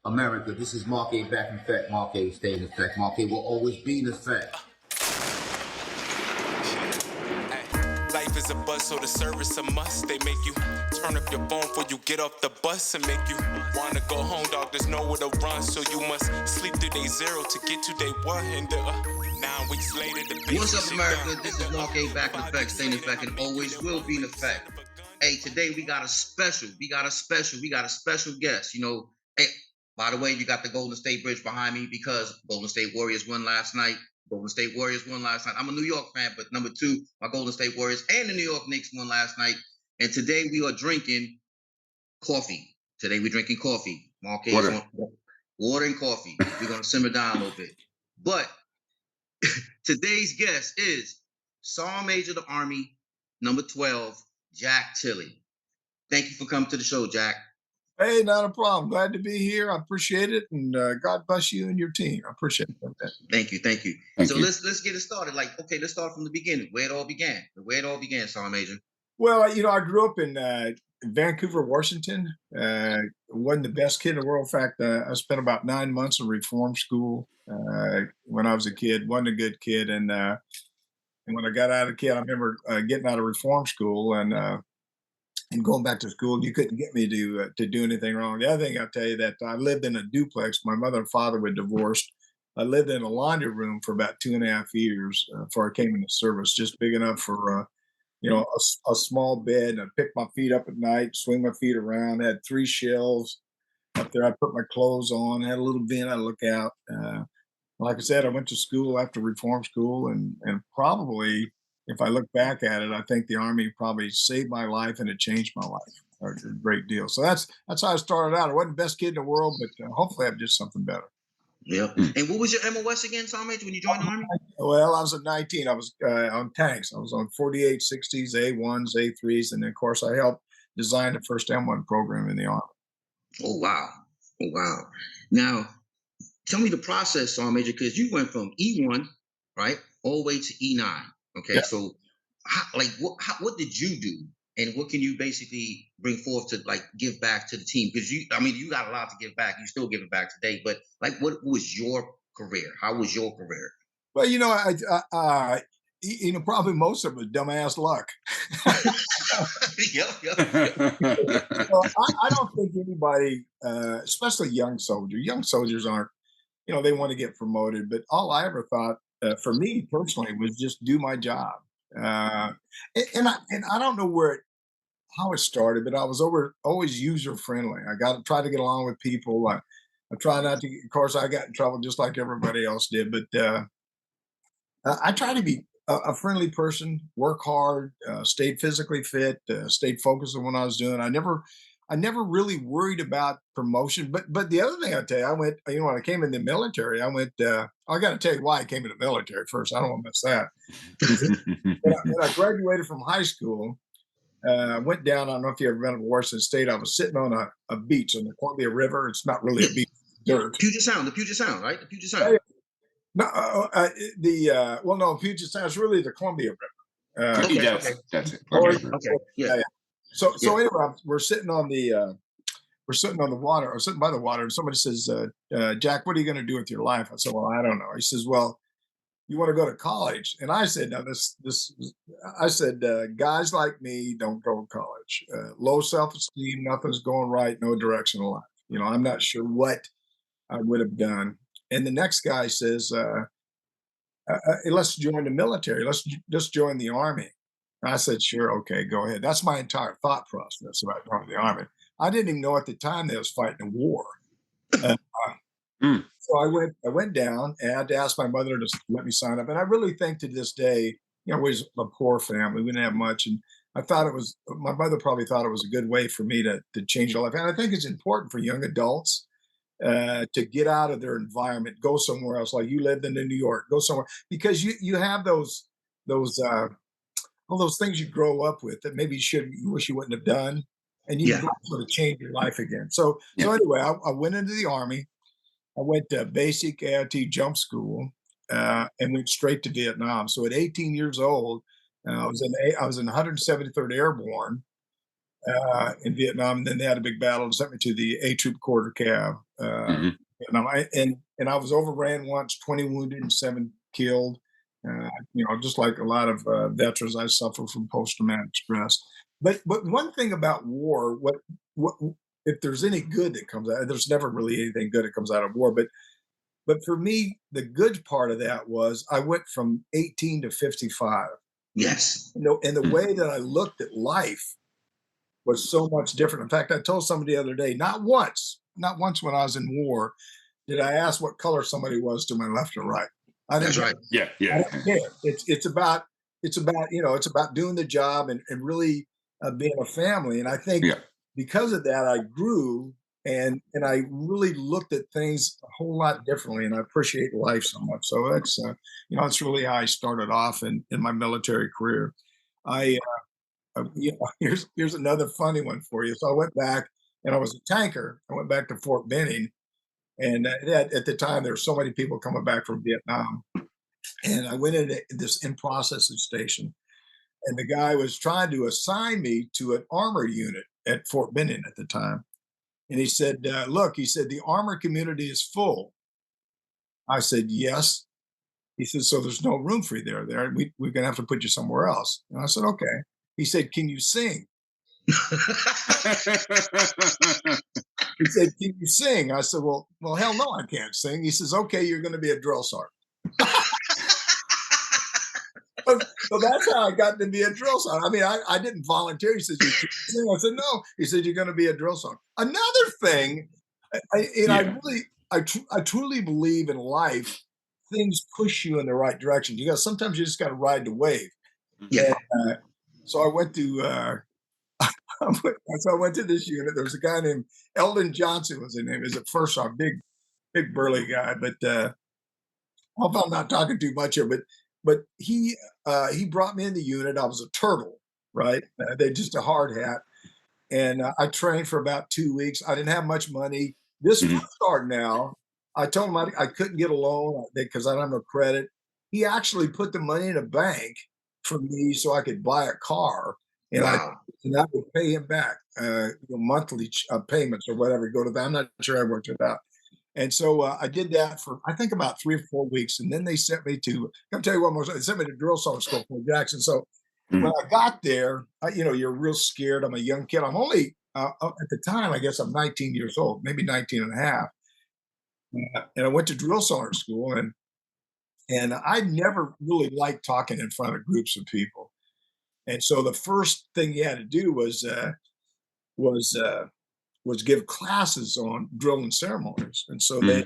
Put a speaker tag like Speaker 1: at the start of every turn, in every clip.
Speaker 1: America, this is Mark A back in effect. Mark A stay in effect. Mark A will always be in effect.
Speaker 2: Life is a bus, so the service a must. They make you turn up your phone before you get off the bus and make you wanna go home, dog. There's nowhere to run, so you must sleep through day zero to get to day one. And 9 weeks later, the
Speaker 3: What's up, America? This is Mark A back in effect, staying in effect, and always will be in effect. Hey, today we got a special guest. Hey, by the way, you got the Golden State Bridge behind me because Golden State Warriors won last night. I'm a New York fan, but number two, my Golden State Warriors and the New York Knicks won last night. And today we are drinking coffee. Mark A is on water and coffee. We're gonna simmer down a little bit, but today's guest is Sergeant Major of the Army, number 12, Jack Tilley. Thank you for coming to the show, Jack.
Speaker 4: Hey, not a problem. Glad to be here. I appreciate it, and God bless you and your team. I appreciate it.
Speaker 3: Thank you. Let's get it started. Let's start from the beginning. Where it all began, Sergeant Major.
Speaker 4: Well, I grew up in Vancouver, Washington. Wasn't the best kid in the world. In fact, I spent about 9 months in reform school when I was a kid. Wasn't a good kid, and when I got out of kid, I remember getting out of reform school and going back to school. You couldn't get me to do anything wrong. The other thing I'll tell you that I lived in a duplex. My mother and father were divorced. I lived in a laundry room for about 2.5 years before I came into service, just big enough for a small bed. I'd pick my feet up at night, swing my feet around. I had 3 shelves up there. I put my clothes on. I had a little vent. I look out. Like I said, I went to school after reform school, and probably, if I look back at it, I think the Army probably saved my life and it changed my life a great deal. So that's how I started out. I wasn't the best kid in the world, but hopefully I'm just something better.
Speaker 3: Yeah. And what was your MOS again, Sergeant Major, when you joined the Army?
Speaker 4: Well, I was at 19. I was on tanks. I was on 48, 60s, A1s, A3s, and then, of course, I helped design the first M1 program in the Army.
Speaker 3: Oh, wow. Now, tell me the process, Sergeant Major, because you went from E1, right, all the way to E9. Okay, yeah. So what did you do, and what can you basically bring forth to give back to the team? Because you got a lot to give back. You still give it back today, but what was your career? How was your career?
Speaker 4: Well, probably most of it was dumbass luck.
Speaker 3: Yep.
Speaker 4: I don't think anybody, especially young soldiers aren't, they want to get promoted, but all I ever thought, for me personally, was just do my job. And I don't know how it started, but I was always user friendly. I try to get along with people. I try not to. Of course, I got in trouble just like everybody else did, but I try to be a friendly person, work hard, stayed physically fit, stayed focused on what I was doing. I never really worried about promotion. But the other thing I tell you, I went, when I came in the military, I went, I got to tell you why I came in the military first. I don't want to miss that. When I graduated from high school, I went down, I don't know if you ever been to Washington State. I was sitting on a beach on the Columbia River. It's not really a beach, it's dirt.
Speaker 3: The Puget Sound, right? The Puget Sound.
Speaker 4: No, Puget Sound is really the Columbia River.
Speaker 3: Okay.
Speaker 5: That's it.
Speaker 3: Okay. Yeah.
Speaker 4: So anyway, we're sitting on the water, or sitting by the water, and somebody says, Jack, what are you going to do with your life? I said, well, I don't know. He says, well, you want to go to college? And I said, guys like me don't go to college. Low self-esteem, nothing's going right, no direction in life. I'm not sure what I would have done. And the next guy says, let's join the military. Let's just join the Army. I said, sure, okay, go ahead. That's my entire thought process about joining the Army. I didn't even know at the time they was fighting a war. So I went down and I had to ask my mother to let me sign up. And I really think to this day, we was a poor family. We didn't have much. And my mother probably thought it was a good way for me to change their life. And I think it's important for young adults to get out of their environment, go somewhere else. Like you lived in New York, go somewhere, because you have those all those things you grow up with that maybe you wish you wouldn't have done, and you can sort of change your life again. So anyway, I went into the Army. I went to basic AIT jump school and went straight to Vietnam. So at 18 years old, I was in 173rd Airborne in Vietnam. And then they had a big battle and sent me to the A Troop Quarter Cav. And I was overran once, 20 wounded and 7 killed. Just like a lot of veterans, I suffer from post-traumatic stress. But one thing about war, what if there's any good that comes out, there's never really anything good that comes out of war. But for me, the good part of that was I went from 18 to 55.
Speaker 3: Yes.
Speaker 4: And the way that I looked at life was so much different. In fact, I told somebody the other day, not once when I was in war, did I ask what color somebody was to my left or right.
Speaker 3: That's right.
Speaker 5: Yeah.
Speaker 4: I don't care. It's about doing the job and really being a family. And I think because of that, I grew and I really looked at things a whole lot differently, and I appreciate life so much. So that's it's really how I started off in my military career. Here's another funny one for you. So I went back, and I was a tanker. I went back to Fort Benning, and at the time there were so many people coming back from Vietnam, and I went into this in-processing station, and the guy was trying to assign me to an armor unit at Fort Benning at the time. And he said, look, he said, the armor community is full. I said, yes. He said, so there's no room for you there. We're going to have to put you somewhere else. And I said, okay. He said, can you sing? He said, can you sing? I said, well, hell no, I can't sing. He says, okay, you're going to be a drill sergeant. So that's how I got to be a drill sergeant. I mean, I didn't volunteer. He said, you can sing. I said, no. He said, you're going to be a drill sergeant. Another thing, I truly believe in life, things push you in the right direction. Sometimes you just got to ride the wave.
Speaker 3: Yeah.
Speaker 4: And, so I went to this unit. There was a guy named Eldon Johnson was his name. He was at first a big burly guy, but I hope I'm not talking too much here, but he brought me in the unit. I was a turtle, right? They just a hard hat. And I trained for about 2 weeks. I didn't have much money. This was starting now. I told him I couldn't get a loan because I don't have no credit. He actually put the money in a bank for me so I could buy a car. And
Speaker 3: wow.
Speaker 4: I would pay him back monthly payments or whatever. Go to that. I'm not sure I worked it out. And so I did that for, I think, about 3 or 4 weeks. And then they sent me to, I'll tell you one more, they sent me to drill sergeant school for Jackson. So when I got there, you're real scared. I'm a young kid. I'm only, at the time, I guess I'm 19 years old, maybe 19 and a half. And I went to drill sergeant school, and I never really liked talking in front of groups of people. And so the first thing you had to do was give classes on drilling ceremonies. And so they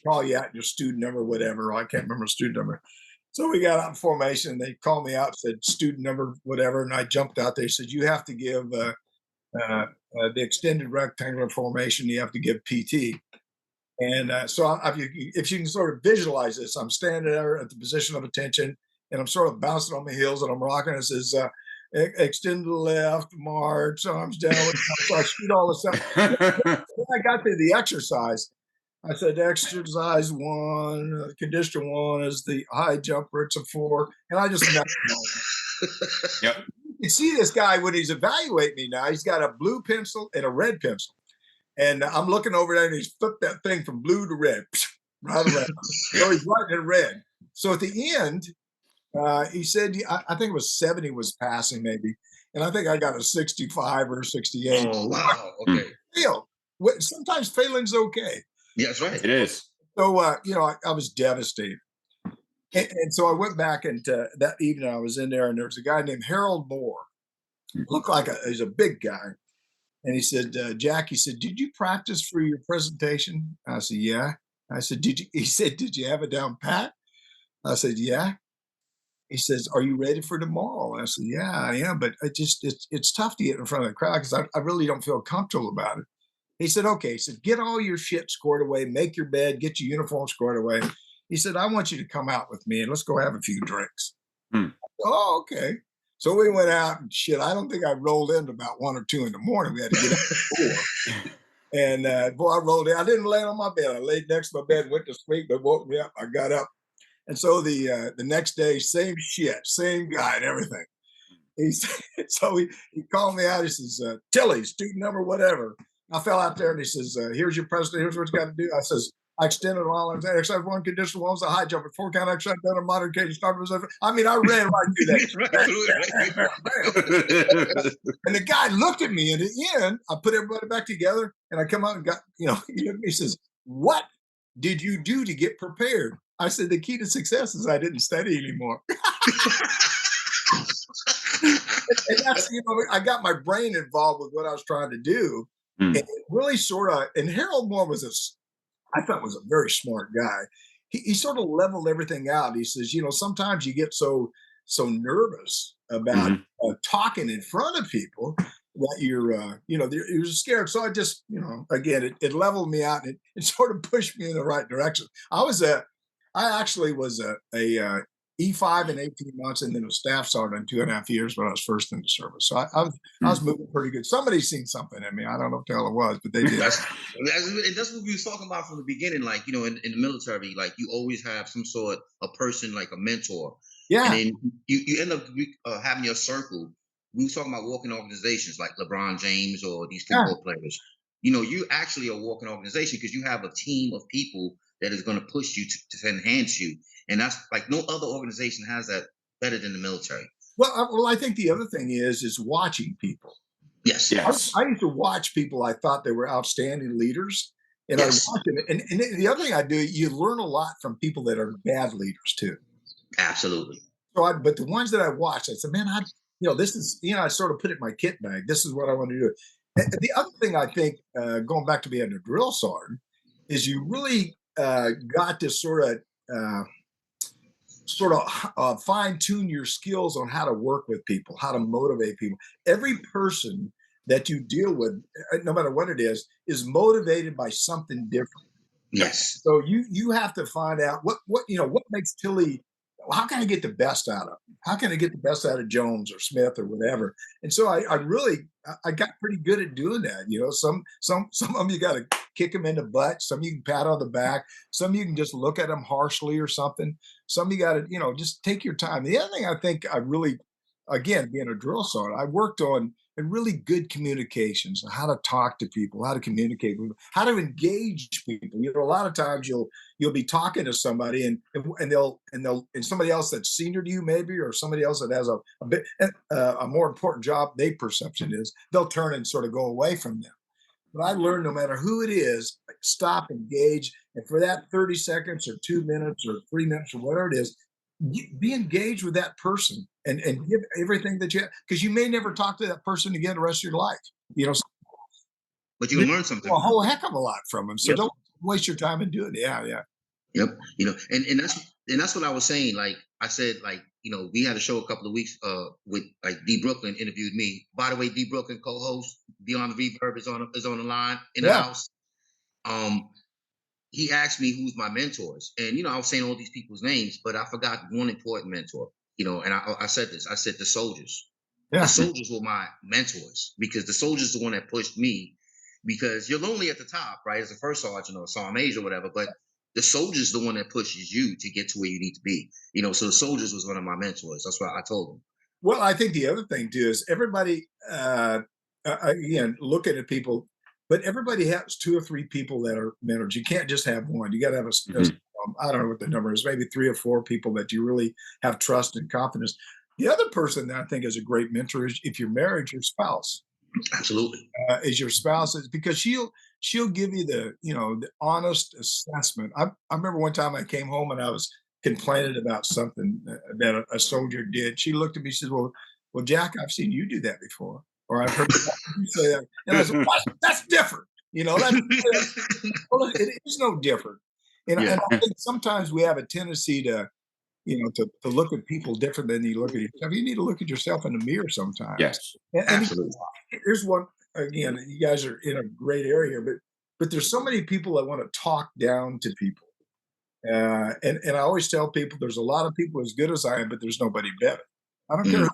Speaker 4: call you out your student number, whatever. I can't remember student number. So we got out in formation. They called me out, said student number, whatever. And I jumped out there, said, you have to give the extended rectangular formation. You have to give PT. And so if you can sort of visualize this, I'm standing there at the position of attention, and I'm sort of bouncing on my heels, and I'm rocking. It says, extend to the left, march, arms down. So I shoot all this stuff. When I got to the exercise, I said, exercise 1, condition 1 is the high jumper. It's a 4. And I just
Speaker 5: Yep.
Speaker 4: You see this guy when he's evaluating me now, he's got a blue pencil and a red pencil. And I'm looking over there, and he's flipped that thing from blue to red. Right around. So he's writing in red. So at the end, he said, I think it was 70 was passing maybe. And I think I got a 65 or 68.
Speaker 3: Oh, wow. Okay.
Speaker 4: Sometimes failing's okay.
Speaker 3: Yeah, that's right.
Speaker 5: It is.
Speaker 4: So, I was devastated. And so I went back, and that evening I was in there, and there was a guy named Harold Moore. Looked like he's a big guy. And he said, Jack, he said, did you practice for your presentation? I said, yeah. I said, he said, did you have it down pat? I said, yeah. He says, are you ready for tomorrow? And I said, yeah, I am. But it's tough to get in front of the crowd because I really don't feel comfortable about it. He said, okay. He said, get all your shit squared away, make your bed, get your uniform squared away. He said, I want you to come out with me and let's go have a few drinks. Oh, okay. So we went out, and shit, I don't think I rolled in about 1 or 2 in the morning. We had to get up at 4. And I rolled in. I didn't lay on my bed. I laid next to my bed, went to sleep, but woke me up. I got up. And so the next day, same shit, same guy and everything. So he called me out. He says, Tilley, student number, whatever. I fell out there and he says, here's your president. Here's what you got to do. I says, I extended all exercise one condition, one was a high jump, 4 count exercise, done a modern cage, started with. I mean, I ran right through that. And the guy looked at me, and at the end, I put everybody back together, and I come out and got, he looked at me, he says, what did you do to get prepared? I said, the key to success is I didn't study anymore. And that's, I got my brain involved with what I was trying to do. And it really sort of, and Harold Moore I thought was a very smart guy. He sort of leveled everything out. He says, sometimes you get so nervous about talking in front of people that you're scared. So I just, again, it leveled me out, and it sort of pushed me in the right direction. I actually was a E5 in 18 months, and then a staff sergeant in 2.5 years when I was first in the service. So I was moving pretty good. Somebody's seen something in me. I don't know what the hell it was, but they did.
Speaker 3: That's what we was talking about from the beginning. Like, in the military, like you always have some sort of person, like a mentor.
Speaker 4: Yeah.
Speaker 3: And then you end up having your circle. We were talking about walking organizations like LeBron James or these football players. You actually are walking organization because you have a team of people that is going to push you to enhance you. And that's like no other organization has that better than the military.
Speaker 4: Well, I think the other thing is watching people.
Speaker 3: Yes.
Speaker 4: I used to watch people I thought they were outstanding leaders. And I watch them. And the other thing I do, you learn a lot from people that are bad leaders too.
Speaker 3: Absolutely.
Speaker 4: So but the ones that I watched, I said, man, this is, I sort of put it in my kit bag. This is what I want to do. And the other thing I think, going back to being a drill sergeant, is you really got to sort of fine tune your skills on how to work with people, how to motivate people. Every person that you deal with, no matter what it is motivated by something different.
Speaker 3: Yes.
Speaker 4: So you have to find out what makes Tilley. How can I get the best out of him? How can I get the best out of Jones or Smith or whatever? And so I got pretty good at doing that. Some of them you got to kick them in the butt. Some you can pat on the back. Some you can just look at them harshly or something. Some you got to, just take your time. The other thing I think I really, again, being a drill sergeant, I worked on really good communications, how to talk to people, how to communicate with them, how to engage people. A lot of times you'll be talking to somebody and somebody else that's senior to you maybe, or somebody else that has a more important job, their perception is, they'll turn and sort of go away from them. But I learned no matter who it is, stop, engage, and for that 30 seconds or 2 minutes or 3 minutes or whatever it is, be engaged with that person and give everything that you have, because you may never talk to that person again the rest of your life.
Speaker 3: But you can learn something.
Speaker 4: A whole heck of a lot from them. So don't waste your time in doing it. Yeah.
Speaker 3: Yep. And that's what I was saying. Like I said, we had a show a couple of weeks with like D Brooklyn interviewed me. By the way, D Brooklyn co-host Beyond the Reverb is on the line in the house. He asked me who's my mentors, and I was saying all these people's names, but I forgot one important mentor. And I said this. I said the soldiers. Yeah. The soldiers were my mentors, because the soldiers are the one that pushed me. Because you're lonely at the top, right? As a first sergeant or sergeant major or whatever, but the soldiers is the one that pushes you to get to where you need to be. So the soldiers was one of my mentors. That's what I told them.
Speaker 4: Well, I think the other thing too is everybody, again, looking at people, but everybody has 2 or 3 people that are mentors. You can't just have one. You got to have I don't know what the number is, maybe 3 or 4 people that you really have trust and confidence. The other person that I think is a great mentor is, if you're married, your spouse.
Speaker 3: Absolutely.
Speaker 4: Is your spouse, because she'll give you the honest assessment. I remember one time I came home and I was complaining about something that a soldier did. She looked at me and said, well, Jack, I've seen you do that before, or I've heard you say that. And I said, that's different. It is no different. And I think sometimes we have a tendency to look at people different than you look at yourself. You need to look at yourself in the mirror sometimes.
Speaker 5: Yes,
Speaker 4: and
Speaker 3: absolutely.
Speaker 4: Here's one, again, you guys are in a great area, but there's so many people that want to talk down to people. And I always tell people there's a lot of people as good as I am, but there's nobody better. I don't care who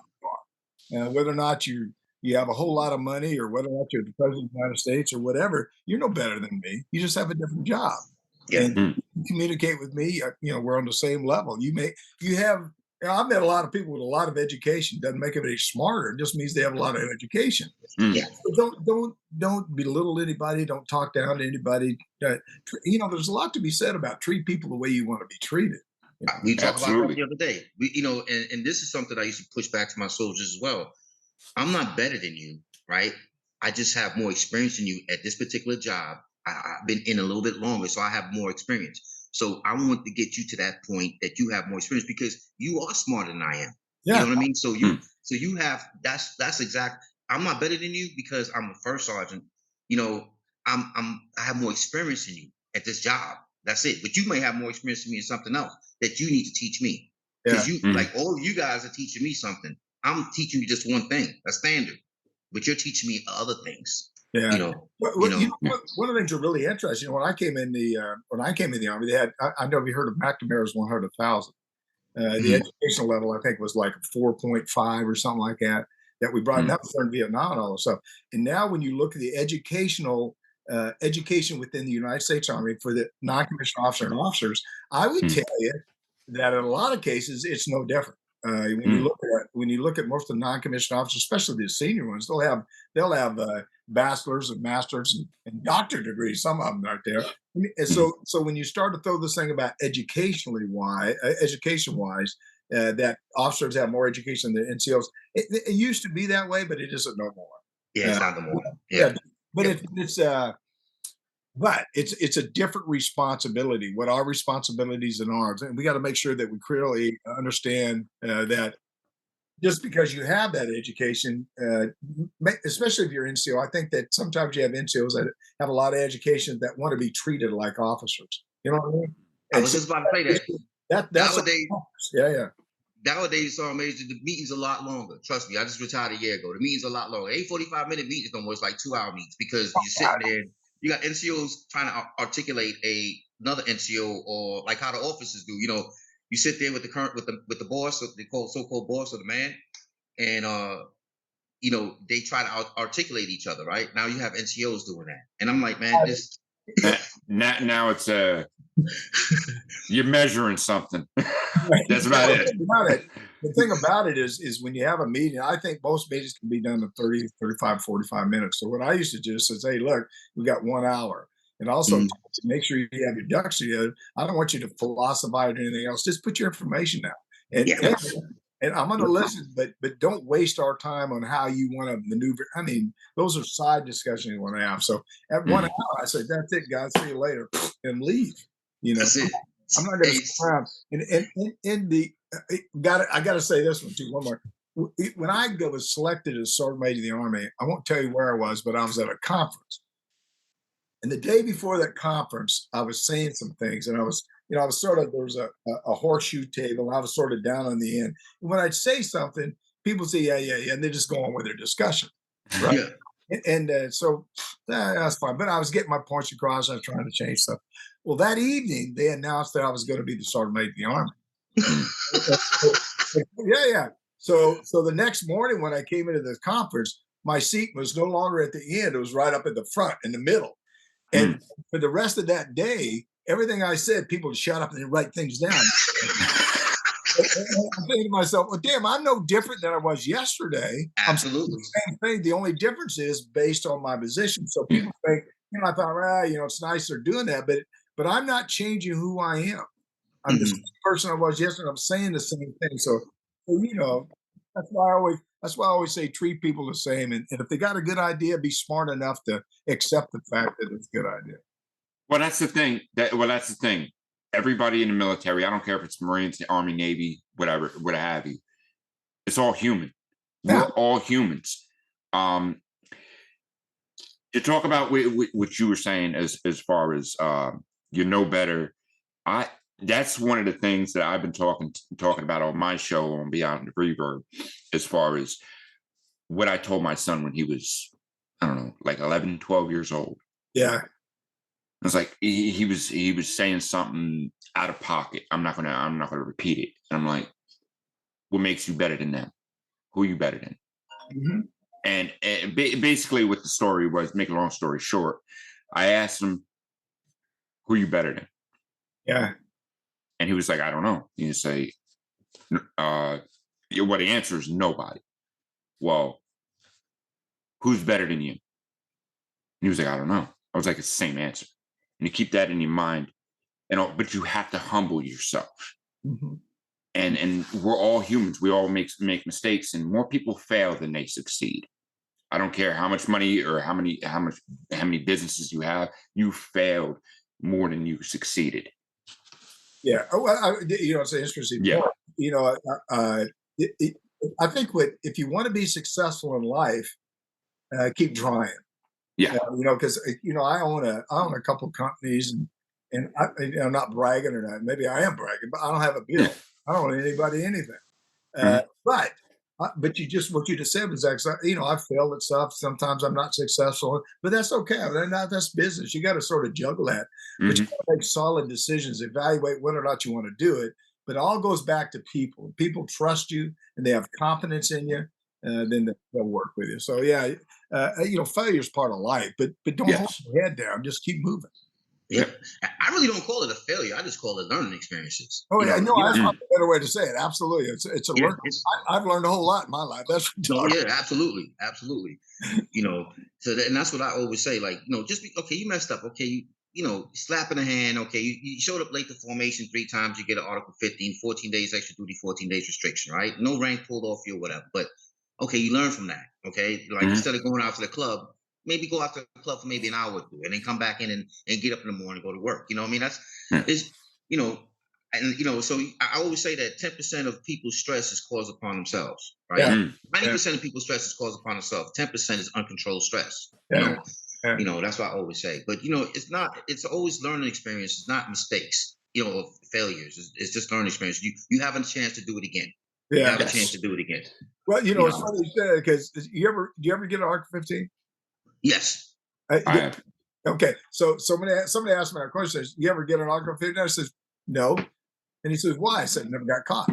Speaker 4: you are. Whether or not you have a whole lot of money, or whether or not you're the president of the United States or whatever, you're no better than me. You just have a different job. Yeah. And you communicate with me, we're on the same level. You have I've met a lot of people with a lot of education. Doesn't make them any smarter. It just means they have a lot of education.
Speaker 3: Yeah.
Speaker 4: So don't belittle anybody. Don't talk down to anybody. There's a lot to be said about treat people the way you want to be treated.
Speaker 3: We talked about that
Speaker 5: Absolutely.
Speaker 3: the other day. And this is something I used to push back to my soldiers as well. I'm not better than you, right? I just have more experience than you at this particular job. I've been in a little bit longer, so I have more experience. So I want to get you to that point that you have more experience because you are smarter than I am. You know
Speaker 4: Yeah,
Speaker 3: what I mean? So
Speaker 5: Hmm.
Speaker 3: you have that's exact. I'm not better than you because I'm a first sergeant. You know, I have more experience than you at this job. That's it. But you may have more experience than me in something else that you need to teach me.
Speaker 4: yeah,
Speaker 3: Because you
Speaker 5: Mhm.
Speaker 3: like all of you guys are teaching me something. I'm teaching you just one thing, a standard, but you're teaching me other things.
Speaker 4: yeah.
Speaker 3: You know,
Speaker 5: Yeah.
Speaker 4: One of the things that really interesting. When I came in the army, they had. I know you heard of McNamara's 100,000. The
Speaker 3: Mhm.
Speaker 4: educational level, I think, was like 4.5 or something like that. That we brought. And
Speaker 5: Mhm.
Speaker 4: that was during Vietnam and all this stuff. And now, when you look at the education within the United States Army for the non-commissioned officer and officers, I would
Speaker 5: Mm.
Speaker 4: tell you that in a lot of cases it's no different.
Speaker 5: Mm.
Speaker 4: When you look at most of the non-commissioned officers, especially the senior ones, they'll have bachelor's and masters and doctorate degrees. Some of them right there. And
Speaker 5: Mm.
Speaker 4: so when you start to throw this thing about education wise, that officers have more education than NCOs. It used to be that way, but it isn't no more.
Speaker 3: Yeah,
Speaker 4: Uh,
Speaker 3: it's not the more.
Speaker 4: yeah,
Speaker 3: Yeah.
Speaker 4: but
Speaker 3: Yep.
Speaker 4: it's a different responsibility. What our responsibilities and ours, and we got to make sure that we clearly understand that just because you have that education, especially if you're NCO, I think that sometimes you have NCOs that have a lot of education that want to be treated like officers. You know what I mean?
Speaker 3: I
Speaker 4: And
Speaker 3: was
Speaker 4: so
Speaker 3: just about to say that.
Speaker 4: that's
Speaker 3: Nowadays,
Speaker 4: yeah.
Speaker 3: Sergeant Major, the meetings a lot longer. Trust me, I just retired a year ago. The meetings a lot longer. 45-minute meetings no more. It's like 2-hour meetings because you're sitting there. You got NCOs trying to articulate another NCO or like how the officers do. You sit there with the boss, the so-called boss or the man, and they try to articulate each other. Right now, you have NCOs doing that, and I'm like, man, this.
Speaker 5: Now it's you're measuring something. That's
Speaker 4: Yeah,
Speaker 5: about it.
Speaker 4: the thing about it is when you have a meeting, I think most meetings can be done in 30, 35, 45 minutes. So what I used to do is say, hey, look, we got 1 hour. And also make sure you have your ducks together. I don't want you to philosophize or anything else. Just put your information down. And
Speaker 3: Yeah.
Speaker 4: and I'm going to listen, but don't waste our time on how you want to maneuver. I mean, those are side discussions you want to have. So at 1 hour, I said, that's it, guys. See you later, and leave.
Speaker 3: That's it.
Speaker 4: I'm not going to
Speaker 3: Hey,
Speaker 4: sit around. And in the I got to say this one too. One more. When I was selected as sergeant major of the Army, I won't tell you where I was, but I was at a conference. And the day before that conference, I was saying some things, and I was sort of, there was a horseshoe table, and I was sort of down on the end. And when I'd say something, people say, yeah, and they just go on with their discussion, right?
Speaker 3: yeah.
Speaker 4: So that's fine. But I was getting my points across. I was trying to change stuff. Well, that evening, they announced that I was going to be the sergeant major of the Army. Yeah. So the next morning when I came into the conference, my seat was no longer at the end. It was right up at the front in the middle. And for the rest of that day, everything I said, people would shut up and they'd write things down. I'm thinking to myself, well, damn, I'm no different than I was yesterday.
Speaker 3: Absolutely.
Speaker 4: I'm the same thing. The only difference is based on my position. So people think, I thought, it's nice they're doing that, but I'm not changing who I am. I'm the same person I was yesterday. I'm saying the same thing. So that's why I always say treat people the same. And if they got a good idea, be smart enough to accept the fact that it's a good idea.
Speaker 5: Well, that's the thing. That's the thing. Everybody in the military, I don't care if it's Marines, the Army, Navy, whatever, what have you. It's all human.
Speaker 4: Yeah.
Speaker 5: We're all humans. To talk about what you were saying as far as you know better, that's one of the things that I've been talking about on my show on Beyond the Reverb, as far as what I told my son when he was, I don't know, like 11, 12 years old.
Speaker 4: Yeah.
Speaker 5: It's like he was saying something out of pocket. I'm not gonna repeat it. And I'm like, what makes you better than them? Who are you better than?
Speaker 4: Mm-hmm.
Speaker 5: And basically what the story was, make a long story short, I asked him, who are you better than?
Speaker 4: Yeah.
Speaker 5: And he was like, I don't know. You say, Well, the answer is nobody. Well, who's better than you? And he was like, I don't know. I was like, it's the same answer. And you keep that in your mind, but you have to humble yourself.
Speaker 4: Mm-hmm.
Speaker 5: And we're all humans. We all make mistakes, and more people fail than they succeed. I don't care how much money or how many businesses you have. You failed more than you succeeded.
Speaker 4: Yeah. Oh, well, it's an interesting
Speaker 5: Yeah.
Speaker 4: point. I think if you want to be successful in life, keep trying.
Speaker 5: Yeah.
Speaker 4: Because I own a couple companies, and I'm not bragging or not. Maybe I am bragging, but I don't have a bill.
Speaker 5: Yeah.
Speaker 4: I don't owe anybody anything. But you just what you just said was actually, I've failed at stuff. Sometimes I'm not successful, but that's okay. That's business. You got to sort of juggle that, but you got to make solid decisions, evaluate whether or not you want to do it. But it all goes back to people. People trust you and they have confidence in you. Then they'll work with you. So yeah, failure is part of life, but don't hold your head down. Just keep moving.
Speaker 3: Yeah, I really don't call it a failure. I just call it learning experiences.
Speaker 4: Oh yeah, that's a better way to say it. Absolutely, it's a learning. I've learned a whole lot in my life. That's
Speaker 3: absolutely. And that's what I always say. Like, just you messed up. Okay, slap in the hand. Okay, you showed up late to formation 3 times. You get an Article 15, 14 days extra duty, 14 days restriction. Right? No rank pulled off you or whatever. But okay, you learn from that. Okay, like instead of going out to the club, maybe go out to the club for maybe an hour or 2 and then come back in and get up in the morning and go to work. You know what I mean? That's so I always say that 10% of people's stress is caused upon themselves, right? 90% of people's stress is caused upon themselves. 10% is uncontrolled stress. That's what I always say. But it's always learning experience. It's not mistakes, or failures. It's just learning experience. You have a chance to do it again. You have a chance to do it again.
Speaker 4: Well, it's funny you say, because do you ever get an Article 15?
Speaker 3: Yes.
Speaker 5: I have.
Speaker 4: Okay. So somebody asked me that question. Says, you ever get an Article 15? I says, no. And he says, why? I said, never got caught.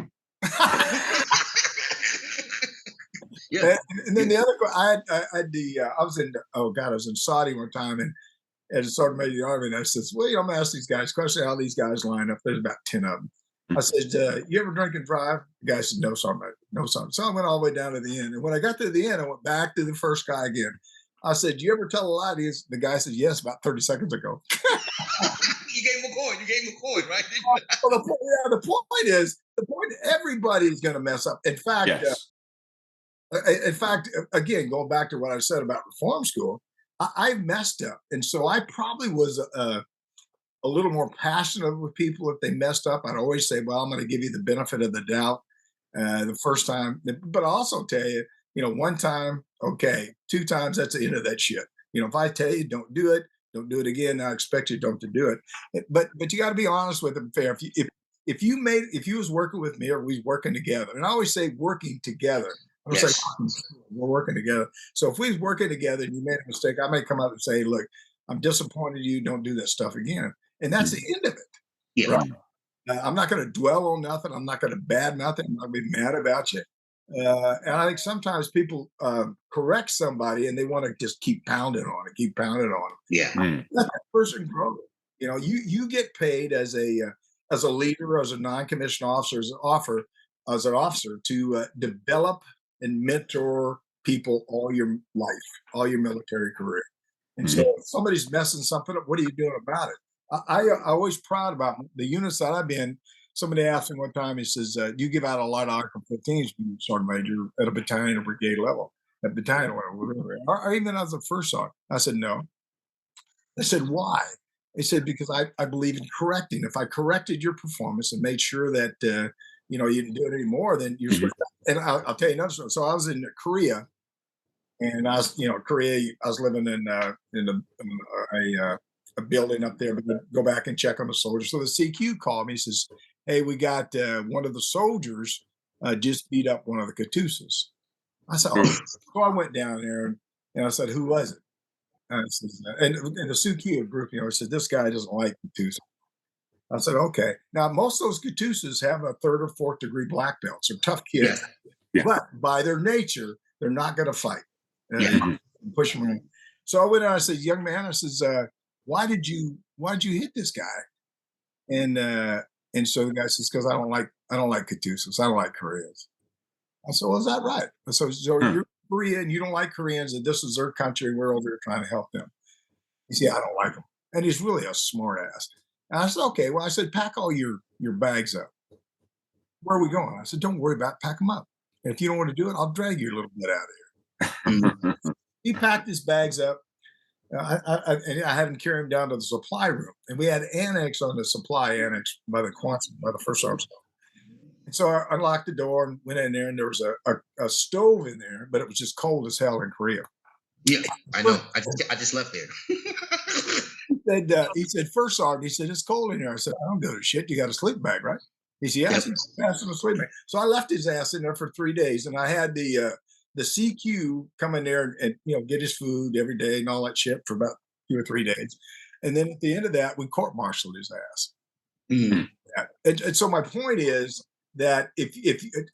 Speaker 3: Yeah.
Speaker 4: And then the other, I was in Saudi one time, and as a sergeant major of the Army, and I says, well, I'm gonna ask these guys questions, how these guys line up. There's about 10 of them. I said, you ever drink and drive? The guy said, no, sergeant, no, sergeant. So I went all the way down to the end. And when I got to the end, I went back to the first guy again. I said, you ever tell a lie? The guy said, yes, about 30 seconds ago.
Speaker 3: You gave him a coin, right?
Speaker 4: Well, the point is, everybody's going to mess up. In fact, again, going back to what I said about reform school, I messed up. And so I probably was a little more passionate with people if they messed up. I'd always say, well, I'm going to give you the benefit of the doubt the first time. But I also tell you, one time, okay, 2 times, that's the end of that shit. If I tell you don't do it again, I expect you don't to do it. But you got to be honest with them, fair. If you was working with me or we was working together, and I always say working together. I don't say we're working together. So if we was working together and you made a mistake, I may come up and say, look, I'm disappointed in you. Don't do that stuff again. And that's the end of it.
Speaker 3: Yeah.
Speaker 4: Right? I'm not going to dwell on nothing. I'm not going to bad nothing. I'm not going to be mad about you. And I think sometimes people correct somebody and they want to just keep pounding on it.
Speaker 3: Yeah.
Speaker 4: Let that person grow. You get paid as a leader, as a non-commissioned officer, as an officer to develop and mentor people all your life, all your military career. And so if somebody's messing something up, what are you doing about it? I always proud about the units that I've been. Somebody asked me one time, he says, do you give out a lot of Article 15s, sergeant major, at a battalion or brigade level, at battalion level, or even as a first sergeant? I said, no. I said, why? They said, because I believe in correcting. If I corrected your performance and made sure that, you didn't do it anymore, then you're supposed to. And I'll tell you another story. So I was in Korea, and I was living in a building up there, but go back and check on the soldiers. So the CQ called me. He says, hey, we got one of the soldiers just beat up one of the Katusas. I said, oh. So I went down there and I said, who was it? And the CQ group, said, this guy doesn't like Katusa. I said, okay. Now, most of those Katusas have a 3rd or 4th degree black belts. They're tough kids.
Speaker 5: Yeah.
Speaker 4: But by their nature, they're not going to fight. Push them around. So I went out and I said, young man, I says, why did you hit this guy? And And so the guy says, because I don't like Katusas. I don't like Koreans. I said, well, is that right? So you're Korean, you don't like Koreans, and this is their country, and we're over here trying to help them. He said, I don't like them. And he's really a smart ass. And I said, okay, well, I said, pack all your bags up. Where are we going? I said, don't worry about it, pack them up. And if you don't want to do it, I'll drag you a little bit out of here. He packed his bags up. And I had him carry him down to the supply room. And we had annex on the supply annex by the Quantum, by the First Arms. And so I unlocked the door and went in there, and there was a stove in there, but it was just cold as hell in Korea.
Speaker 3: Yeah, I know. I just left there.
Speaker 4: He said, First Sergeant, he said, it's cold in here. I said, I don't go to shit. You got a sleeping bag, right? He said, yes. Yep. Passed him a sleeping bag. So I left his ass in there for 3 days, and I had the CQ come in there and get his food every day and all that shit for about 2 or 3 days. And then at the end of that, we court-martialed his ass.
Speaker 3: Mm-hmm.
Speaker 4: And so my point is that if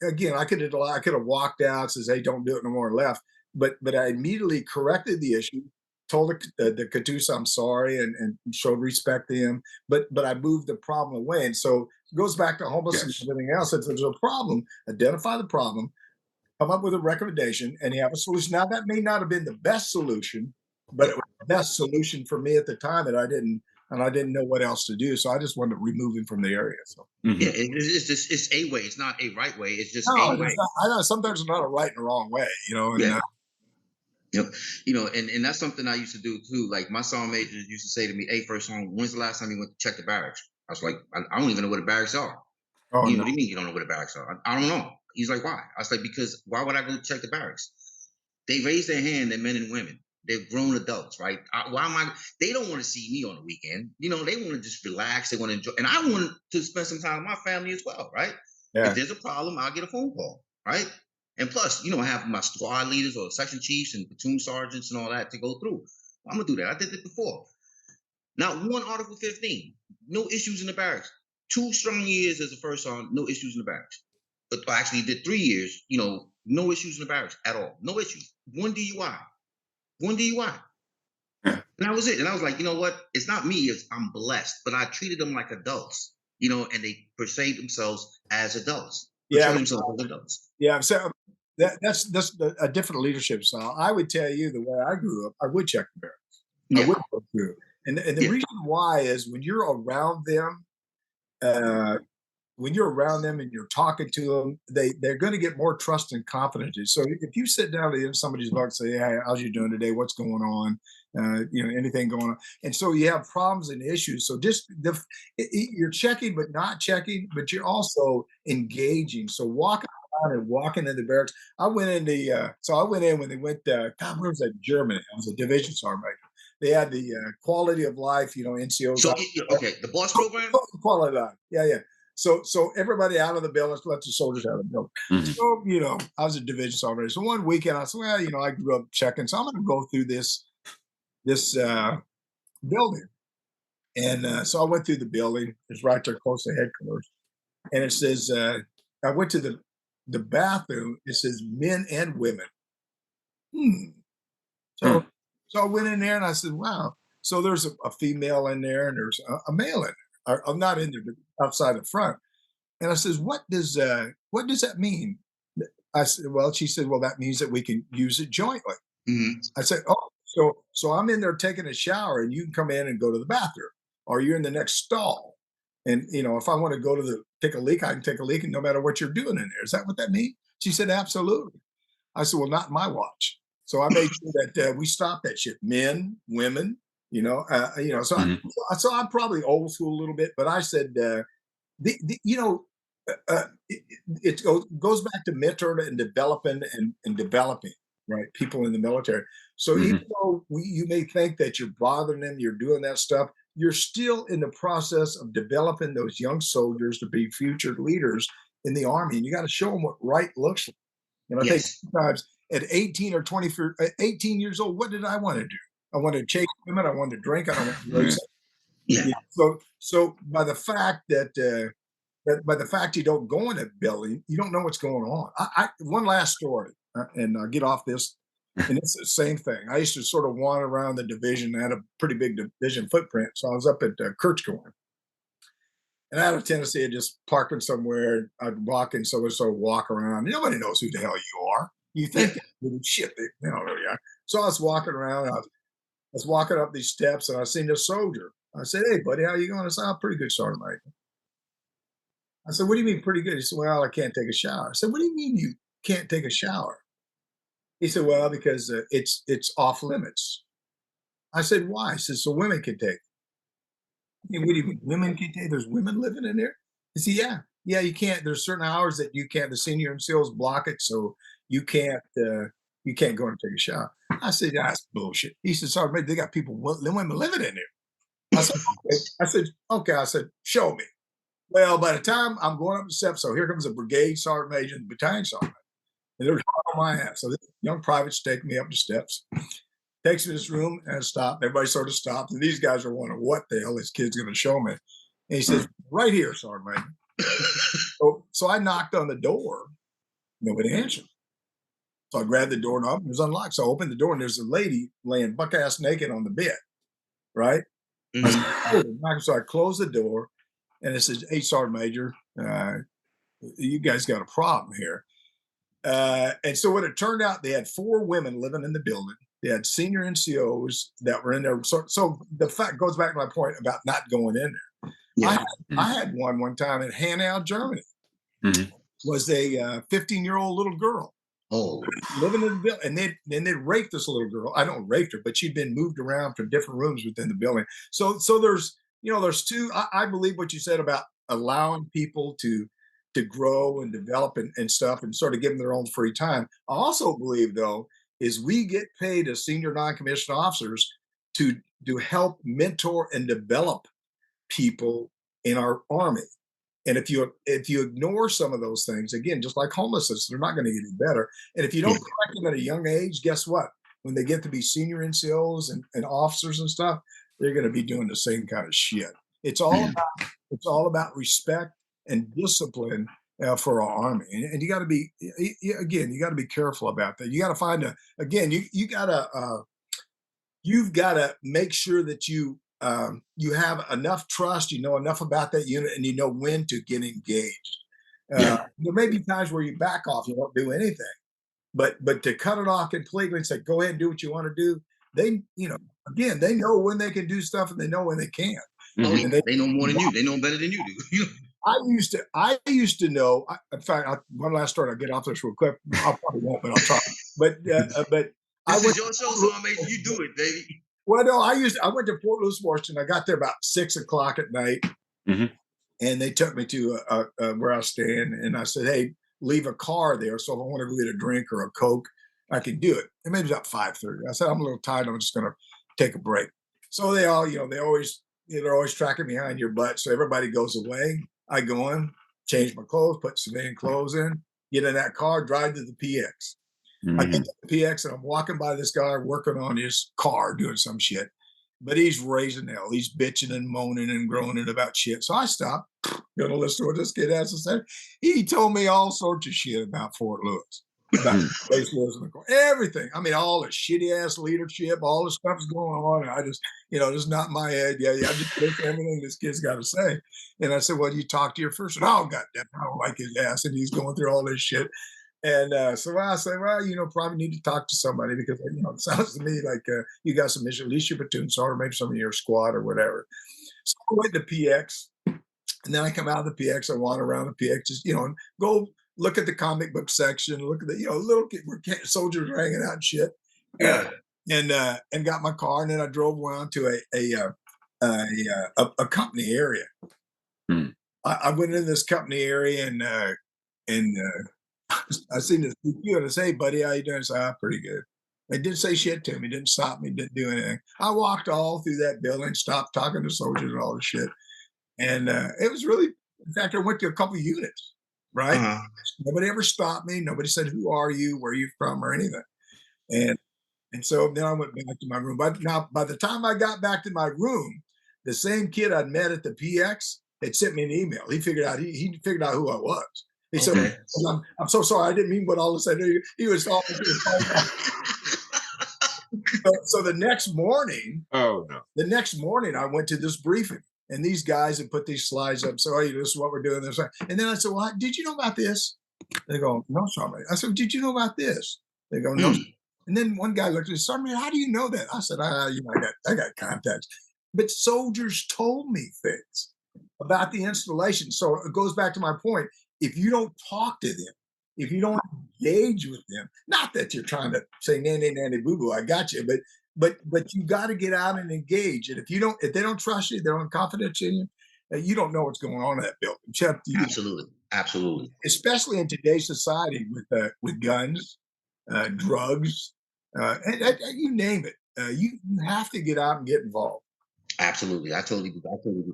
Speaker 4: again, I could have walked out, says, hey, don't do it no more, and left. But I immediately corrected the issue, told the Katusa I'm sorry, and showed respect to him. But I moved the problem away. And so it goes back to homelessness and everything else. If there's a problem, identify the problem, come up with a recommendation, and you have a solution. Now, that may not have been the best solution, but it was the best solution for me at the time, and I didn't know what else to do. So I just wanted to remove him from the area. So
Speaker 3: yeah, it's a way. It's not a right way. It's just a way.
Speaker 4: I know sometimes it's not a right and a wrong way, And,
Speaker 3: yeah. And that's something I used to do too. Like my sergeant majors used to say to me, "Hey, First Sergeant, when's the last time you went to check the barracks?" I was like, "I don't even know what the barracks are."
Speaker 4: Oh,
Speaker 3: What do you mean you don't know what the barracks are? I don't know. He's like, "Why?" I was like, "Because why would I go check the barracks?" They raise their hand. They're men and women. They're grown adults, right? Why am I? They don't want to see me on the weekend. They want to just relax. They want to enjoy, and I want to spend some time with my family as well, right?
Speaker 4: Yeah.
Speaker 3: If there's a problem, I'll get a phone call, right? And plus, I have my squad leaders or section chiefs and platoon sergeants and all that to go through. I'm gonna do that. I did it before. Not one Article 15, no issues in the barracks. 2 strong years as a first sergeant, no issues in the barracks. But actually, did 3 years, no issues in the barracks at all. No issues. One DUI. And that was it. And I was like, you know what? It's not me. I'm blessed. But I treated them like adults, and they portrayed themselves as adults.
Speaker 4: Yeah. So that's a different leadership style. I would tell you the way I grew up, I would check the barracks.
Speaker 3: Yeah.
Speaker 4: I would go through. And the reason why is when you're around them, and you're talking to them, they're going to get more trust and confidence. So if you sit down in somebody's bunk and say, "Hey, how's you doing today? What's going on? Anything going on?" And so you have problems and issues. So just you're checking, but not checking, but you're also engaging. So walking around and walking in the barracks. I went in when they went. God, where was that? Germany. I was a division sergeant. They had the quality of life, NCOs.
Speaker 3: So the boss program.
Speaker 4: Quality of life. Yeah. So everybody out of the building, let the soldiers out of the building.
Speaker 5: Mm-hmm.
Speaker 4: So, I was a division sergeant. So one weekend I said, well, I grew up checking, so I'm going to go through this building. And so I went through the building. It's right there close to headquarters. And it says, I went to the bathroom. It says men and women. So I went in there and I said, wow. So there's a female in there and there's a male in there. I'm not in there, but outside the front. And I says, what does that mean? I said, well, she said, well, that means that we can use it jointly.
Speaker 3: Mm-hmm.
Speaker 4: I said, oh, so I'm in there taking a shower and you can come in and go to the bathroom, or you're in the next stall. And, if I want to go to take a leak, I can take a leak, and no matter what you're doing in there. Is that what that means? She said, absolutely. I said, well, not my watch. So I made sure that we stopped that shit. Men, women, so I'm probably old school a little bit, but I said, it goes back to mentoring and developing, right? People in the military. So even though you may think that you're bothering them, you're doing that stuff, you're still in the process of developing those young soldiers to be future leaders in the Army. And you got to show them what right looks like. And I think sometimes at 18 or 18 years old, what did I want to do? I wanted to chase women. I wanted to drink. I wanted to race.
Speaker 3: Yeah.
Speaker 4: So by the fact that by the fact you don't go in a building, you don't know what's going on. One last story, and I'll get off this. And it's the same thing. I used to sort of wander around the division. I had a pretty big division footprint. So I was up at Kirchgorn. And I had a tendency of just parking somewhere. I'd walk in, so sort of walk around. Nobody knows who the hell you are. You think, shit, they don't know who you are. So I was walking around. I was walking up these steps, and I seen a soldier. I said, "Hey, buddy, how you going?" I said, "I'm pretty good, Sergeant Major." I said, "What do you mean pretty good?" He said, "Well, I can't take a shower." I said, "What do you mean you can't take a shower?" He said, "Well, because it's off limits." I said, "Why?" He said, "So women can take." What do you mean? Women can take? There's women living in there? He said, "Yeah. Yeah, you can't. There's certain hours that you can't. The senior MCOs block it, so you can't go and take a shower." I said, "That's bullshit." He said, "Sorry, mate, they got women living in there." I said, "Okay." I said, "Okay." I said, "Show me." Well, by the time I'm going up the steps, so here comes a brigade sergeant major and battalion sergeant. And they're on my ass. So this young private's taking me up the steps, takes me to this room and stop. Everybody sort of stopped. And these guys are wondering what the hell this kid's going to show me. And he says, "Right here, Sergeant Major." So I knocked on the door. Nobody answered. So I grabbed the doorknob and it was unlocked. So I opened the door and there's a lady laying buck ass naked on the bed. Right. So I closed the door and it says, "Hey, Sergeant Major, you guys got a problem here." And so what it turned out, they had 4 women living in the building. They had senior NCOs that were in there. So the fact goes back to my point about not going in there.
Speaker 3: Yeah.
Speaker 4: I had one time in Hanau, Germany. Was a 15-year-old little girl
Speaker 3: Oh,
Speaker 4: living in the building, and they raped this little girl. I don't raped her, but she'd been moved around to different rooms within the building. So there's there's two. I believe what you said about allowing people to grow and develop and stuff, and sort of give them their own free time. I also believe though is we get paid as senior non-commissioned officers to help mentor and develop people in our army. And if you ignore some of those things, again, just like homelessness, they're not going to get any better. And if you don't correct them at a young age, guess what? When they get to be senior NCOs and officers and stuff, they're going to be doing the same kind of shit. It's all about respect and discipline for our army, and you got to be you got to be careful about that. You got to find you've got to make sure that you have enough trust, you know enough about that unit, and you know when to get engaged. There may be times where you back off, you don't do anything, but to cut it off completely and say, "Go ahead and do what you want to do," they again they know when they can do stuff and they know when they can't.
Speaker 3: oh,
Speaker 4: And
Speaker 3: they know more than you. They know better than you do.
Speaker 4: I used to know. In fact, one last story. I'll get off this real quick. I probably won't, but I'll try. But I
Speaker 3: This
Speaker 4: went.
Speaker 3: is your show, so I mean, you do it, baby.
Speaker 4: Well, no, I went to Fort Lewis, Washington. I got there about 6 o'clock at night, and they took me to where I was staying, and I said, "Hey, leave a car there, so if I want to go get a drink or a Coke, I can do it." And maybe it was about 5:30. I said, "I'm a little tired. I'm just going to take a break." So they all, they're always tracking behind your butt. So everybody goes away. I go in, change my clothes, put civilian clothes in, get in that car, drive to the PX. I get to the PX and I'm walking by this guy working on his car doing some shit, but he's raising hell. He's bitching and moaning and groaning about shit. So I stopped, gonna listen to what this kid has to say. He told me all sorts of shit about Fort Lewis, about Base Lewis and the car, everything. I mean, all the shitty ass leadership, all the stuff's going on. And I just, it's not my head. Yeah, I just listen to everything this kid's got to say. And I said, "Well, you talk to your first one." "Oh, goddamn, I don't like his ass." And he's going through all this shit. And so I say, "Well, probably need to talk to somebody because, it sounds to me like you got some issue, at least your platoon sergeant, maybe some of your squad or whatever." So I went to PX, and then I come out of the PX, I wander around the PX, just, and go look at the comic book section, look at the, little kid, where soldiers are hanging out and shit.
Speaker 3: Yeah.
Speaker 4: And got my car, and then I drove around to a company area. I went into this company area and I seen this DQ and I say, "Hey, buddy, how you doing?" I said, "Pretty good." They didn't say shit to me, didn't stop me, didn't do anything. I walked all through that building, stopped talking to soldiers and all this shit. And it was really, in fact, I went to a couple of units, right? Nobody ever stopped me. Nobody said, "Who are you? Where are you from?" or anything. And so then I went back to my room. But now, by the time I got back to my room, the same kid I'd met at the PX had sent me an email. He figured out he figured out who I was. He said, I'm so sorry. I didn't mean what all of a sudden he was talking. So the next morning, I went to this briefing. And these guys that put these slides up, so hey, this is what we're doing. This, and then I said, well, did you know about this? They go, no, Sergeant. I said, did you know about this? They go, no. And then one guy looked at me, Sergeant, how do you know that? I said, I got contacts. But soldiers told me things about the installation. So it goes back to my point. If you don't talk to them, if you don't engage with them, not that you're trying to say nanny nanny boo boo, I got you, but you got to get out and engage. And if they don't trust you, they're unconfident in you. You don't know what's going on in that building.
Speaker 3: Absolutely.
Speaker 4: Especially in today's society with guns, drugs, and you name it. You have to get out and get involved.
Speaker 3: Absolutely. I totally agree.